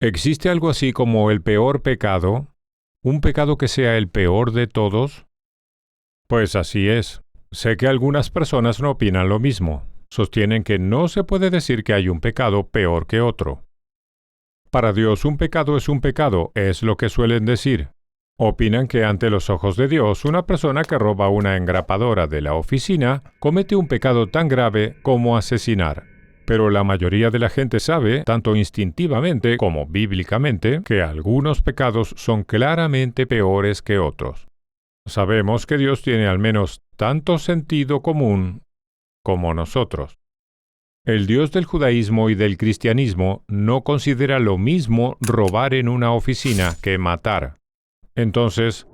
¿Existe algo así como el peor pecado? ¿Un pecado que sea el peor de todos? Pues así es. Sé que algunas personas no opinan lo mismo. Sostienen que no se puede decir que hay un pecado peor que otro. Para Dios un pecado, es lo que suelen decir. Opinan que ante los ojos de Dios, una persona que roba una engrapadora de la oficina comete un pecado tan grave como asesinar. Pero la mayoría de la gente sabe, tanto instintivamente como bíblicamente, que algunos pecados son claramente peores que otros. Sabemos que Dios tiene al menos tanto sentido común como nosotros. El Dios del judaísmo y del cristianismo no considera lo mismo robar en una oficina que matar. Entonces,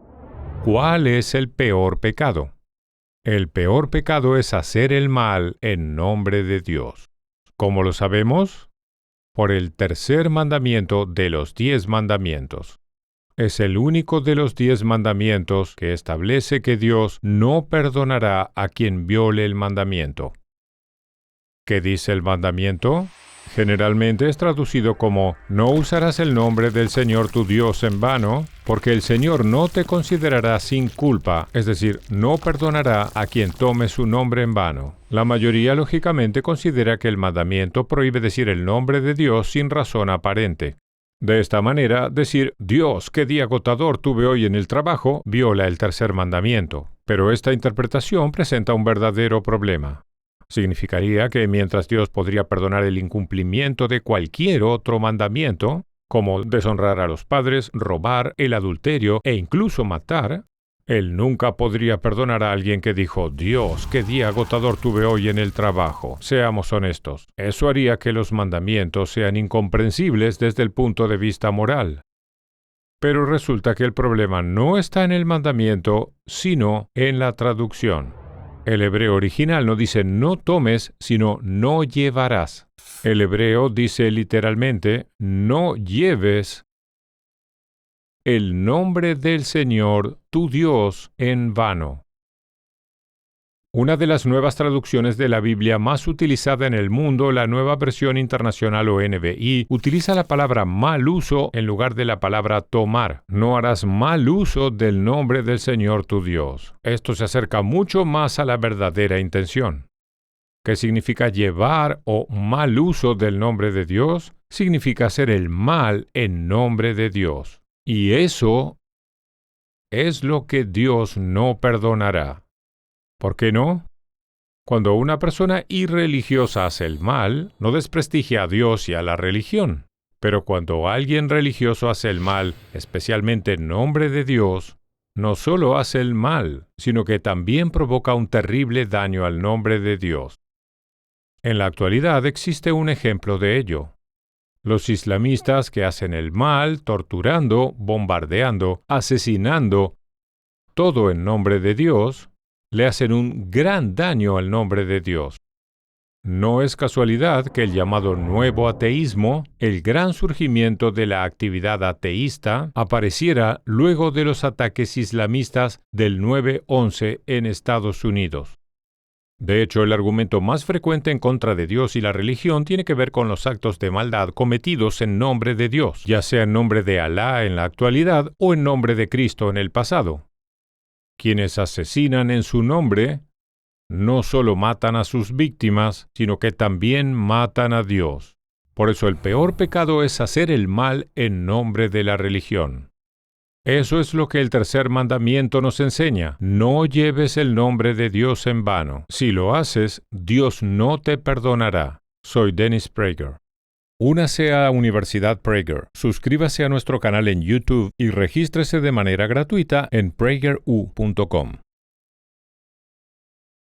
¿cuál es el peor pecado? El peor pecado es hacer el mal en nombre de Dios. ¿Cómo lo sabemos? Por el tercer mandamiento de los 10 mandamientos. Es el único de los 10 mandamientos que establece que Dios no perdonará a quien viole el mandamiento. ¿Qué dice el mandamiento? Generalmente es traducido como: no usarás el nombre del Señor tu Dios en vano, porque el Señor no te considerará sin culpa, es decir, no perdonará a quien tome su nombre en vano. La mayoría lógicamente considera que el mandamiento prohíbe decir el nombre de Dios sin razón aparente. De esta manera, decir «Dios, qué día agotador tuve hoy en el trabajo» viola el tercer mandamiento. Pero esta interpretación presenta un verdadero problema. Significaría que mientras Dios podría perdonar el incumplimiento de cualquier otro mandamiento, como deshonrar a los padres, robar, el adulterio e incluso matar, Él nunca podría perdonar a alguien que dijo «Dios, qué día agotador tuve hoy en el trabajo». Seamos honestos, eso haría que los mandamientos sean incomprensibles desde el punto de vista moral. Pero resulta que el problema no está en el mandamiento, sino en la traducción. El hebreo original no dice «no tomes», sino «no llevarás». El hebreo dice literalmente «no lleves el nombre del Señor, tu Dios, en vano». Una de las nuevas traducciones de la Biblia más utilizada en el mundo, la Nueva Versión Internacional o NVI, utiliza la palabra mal uso en lugar de la palabra tomar. No harás mal uso del nombre del Señor tu Dios. Esto se acerca mucho más a la verdadera intención. ¿Qué significa llevar o mal uso del nombre de Dios? Significa hacer el mal en nombre de Dios. Y eso es lo que Dios no perdonará. ¿Por qué no? Cuando una persona irreligiosa hace el mal, no desprestigia a Dios y a la religión. Pero cuando alguien religioso hace el mal, especialmente en nombre de Dios, no solo hace el mal, sino que también provoca un terrible daño al nombre de Dios. En la actualidad existe un ejemplo de ello. Los islamistas que hacen el mal, torturando, bombardeando, asesinando, todo en nombre de Dios, le hacen un gran daño al nombre de Dios. No es casualidad que el llamado nuevo ateísmo, el gran surgimiento de la actividad ateísta, apareciera luego de los ataques islamistas del 9/11 en Estados Unidos. De hecho, el argumento más frecuente en contra de Dios y la religión tiene que ver con los actos de maldad cometidos en nombre de Dios, ya sea en nombre de Alá en la actualidad o en nombre de Cristo en el pasado. Quienes asesinan en su nombre no solo matan a sus víctimas, sino que también matan a Dios. Por eso el peor pecado es hacer el mal en nombre de la religión. Eso es lo que el tercer mandamiento nos enseña. No lleves el nombre de Dios en vano. Si lo haces, Dios no te perdonará. Soy Dennis Prager. Únase a Universidad Prager, suscríbase a nuestro canal en YouTube y regístrese de manera gratuita en prageru.com.